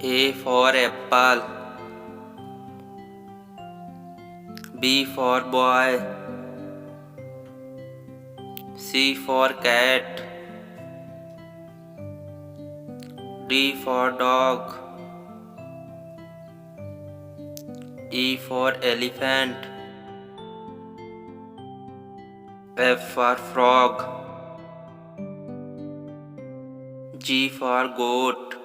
A for apple. B for boy. C for cat. D for dog. E for elephant. F for frog. G for goat.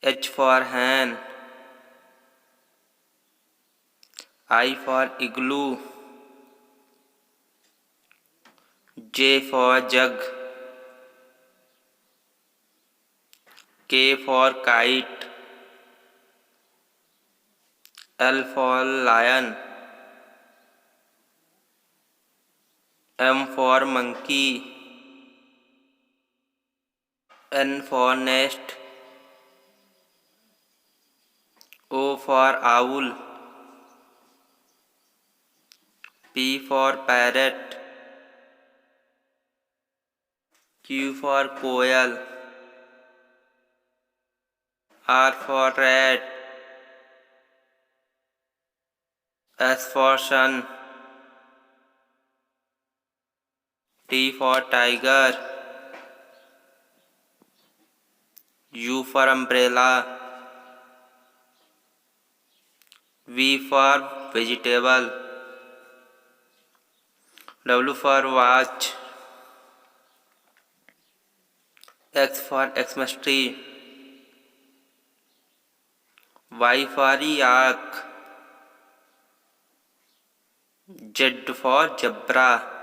H for hen. I for igloo. J for jug. K for kite. L for lion. M for monkey. N for nest. O for owl. P for parrot. Q for koel. R for rat. S for sun. T for tiger. U for umbrella. V for vegetable. W for watch. X for Xmas tree. Y for yak. Z for zebra.